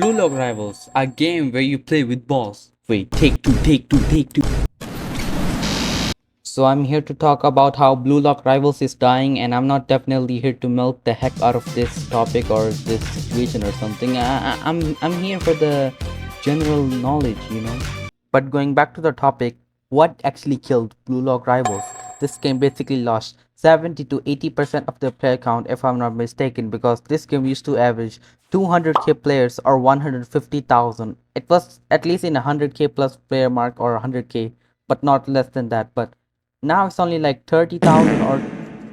Blue Lock Rivals, a game where you play with balls. Wait, take two, take two, take two. So I'm here to talk about how Blue Lock Rivals is dying, and I'm not definitely here to milk the heck out of this topic or this situation or something. I'm here for the general knowledge. But going back to the topic, what actually killed Blue Lock Rivals? This game basically lost 70 to 80% of the player count, if I'm not mistaken, because this game used to average 200k players or 150,000. It was at least in 100k plus player mark or 100k, but not less than that. But now it's only like 30,000 or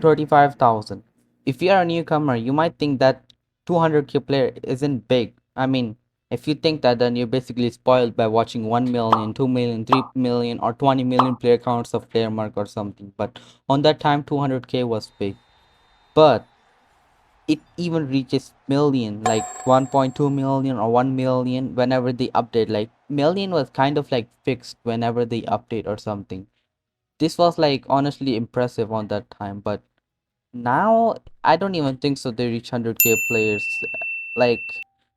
35,000. If you are a newcomer, you might think that 200k player isn't big. I mean, if you think that, then you're basically spoiled by watching 1 million, 2 million, 3 million, or 20 million player counts of player mark or something. But on that time, 200k was big. But it even reaches million, like 1.2 million or 1 million whenever they update. Like, million was kind of like fixed whenever they update or something. This was like honestly impressive on that time, but now I don't even think so they reach 100k players. Like,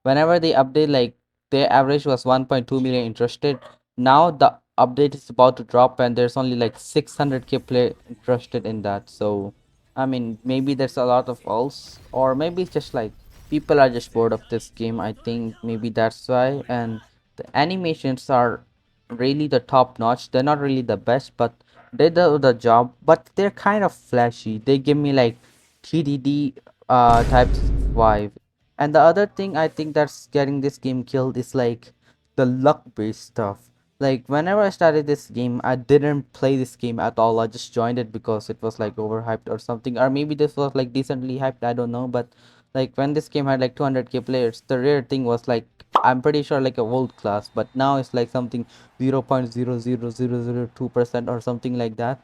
whenever they update, like, their average was 1.2 million interested. Now the update is about to drop and there's only like 600k player interested in that. So I mean, maybe there's a lot of ults, or maybe it's just like people are just bored of this game. I think maybe that's why. And the animations are really the top notch. They're not really the best, but they do the job. But they're kind of flashy. They give me like TDD types vibe. And the other thing I think that's getting this game killed is like the luck based stuff. Like, whenever I started this game, I didn't play this game at all. I just joined it because it was like overhyped or something, or maybe this was like decently hyped. I don't know, but like when this game had like 200k players, the rare thing was like, I'm pretty sure like a world class, but now it's like something 0.00002% or something like that.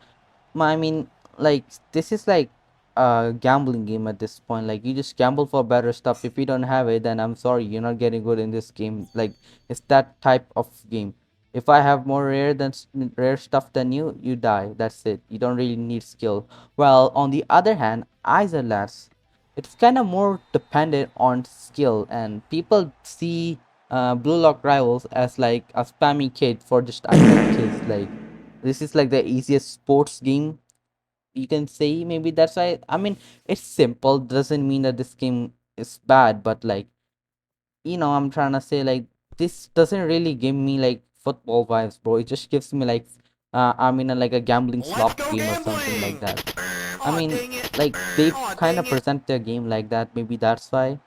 I mean, like, this is like a gambling game at this point. Like, you just gamble for better stuff. If you don't have it, then I'm sorry, you're not getting good in this game. Like, it's that type of game. If I have more rare stuff than you, you die. That's it. You don't really need skill. Well, on the other hand, Isolats, it's kind of more dependent on skill, and people see Blue Lock Rivals as like a spammy kid for just item kills. Like, this is like the easiest sports game you can say. Maybe that's why. I mean, it's simple, doesn't mean that this game is bad, but like, I'm trying to say, like, this doesn't really give me like football vibes, bro. It just gives me like I'm in a, like, a gambling Let's slop go game or something like gambling! that. I Aw, mean, dang it! like, they Aw, kind dang of it! present their game like that. Maybe that's why.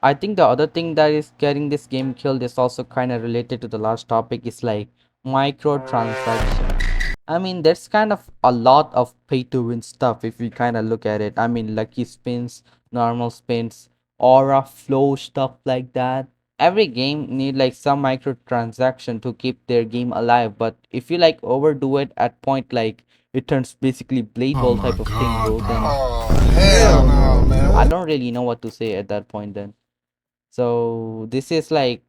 I think the other thing that is getting this game killed is also kind of related to the last topic, is like microtransaction. I mean, there's kind of a lot of pay to win stuff if you kind of look at it. I mean, lucky spins, normal spins, aura flow, stuff like that. Every game need like some microtransaction to keep their game alive, but if you like overdo it at point like it turns basically blade Oh ball my type of thing, god, bro, then bro. Oh, hell hell no, no. man. I What? don't really know what to say at that point then. So this is like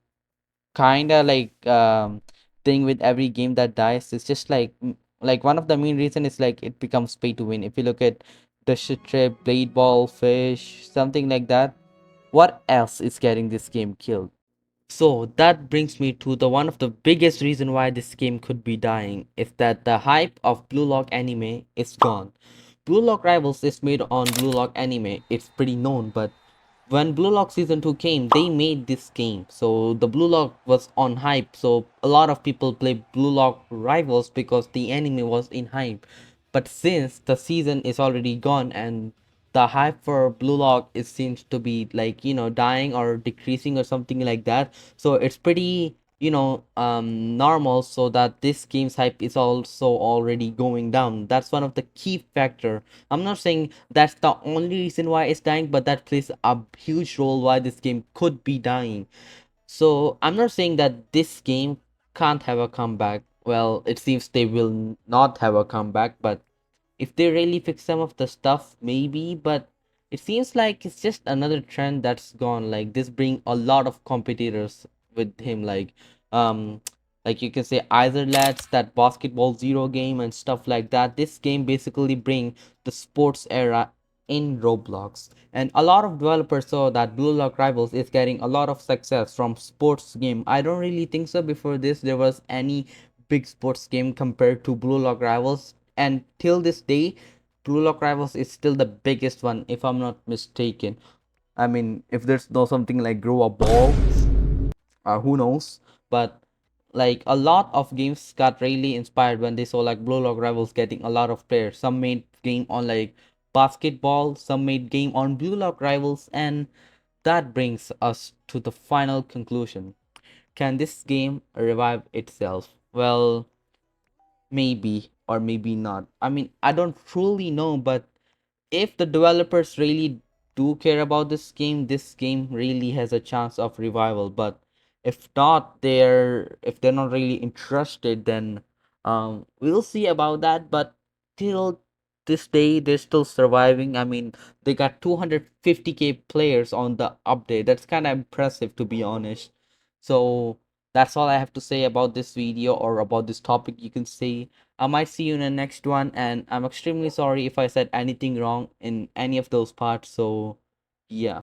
kind of like thing with every game that dies. It's just like like one of the main reason is like it becomes pay to win. If you look at the shit trip, blade ball, fish, something like that, what else is getting this game killed? So that brings me to the one of the biggest reason why this game could be dying, is that the hype of Blue Lock anime is gone. Blue Lock Rivals is made on Blue Lock anime. It's pretty known, but when Blue Lock Season 2 came, they made this game. So the Blue Lock was on hype. So a lot of people play Blue Lock Rivals because the anime was in hype. But since the season is already gone and the hype for Blue Lock, it seems to be like, dying or decreasing or something like that. So it's pretty, normal, so that this game's hype is also already going down. That's one of the key factor. I'm not saying that's the only reason why it's dying, but that plays a huge role why this game could be dying. So I'm not saying that this game can't have a comeback. Well, it seems they will not have a comeback, but if they really fix some of the stuff, maybe. But it seems like it's just another trend that's gone. Like, this bring a lot of competitors with him, um like, you can say either lads, that basketball zero game and stuff like that. This game basically bring the sports era in Roblox. And a lot of developers saw that Blue Lock Rivals is getting a lot of success from sports game. I don't really think so before this there was any big sports game compared to Blue Lock Rivals. And till this day, Blue Lock Rivals is still the biggest one if I'm not mistaken. I mean, if there's no something like grow a ball, who knows? But like a lot of games got really inspired when they saw like Blue Lock Rivals getting a lot of players. Some made game on like basketball, some made game on Blue Lock Rivals, and that brings us to the final conclusion. Can this game revive itself? Well, maybe or maybe not. I mean, I don't truly know, but if the developers really do care about this game really has a chance of revival. But if they're not really interested, then we'll see about that. But till this day, they're still surviving. I mean, they got 250K players on the update. That's kind of impressive, to be honest. So that's all I have to say about this video or about this topic, you can say. I might see you in the next one, and I'm extremely sorry if I said anything wrong in any of those parts. So, yeah.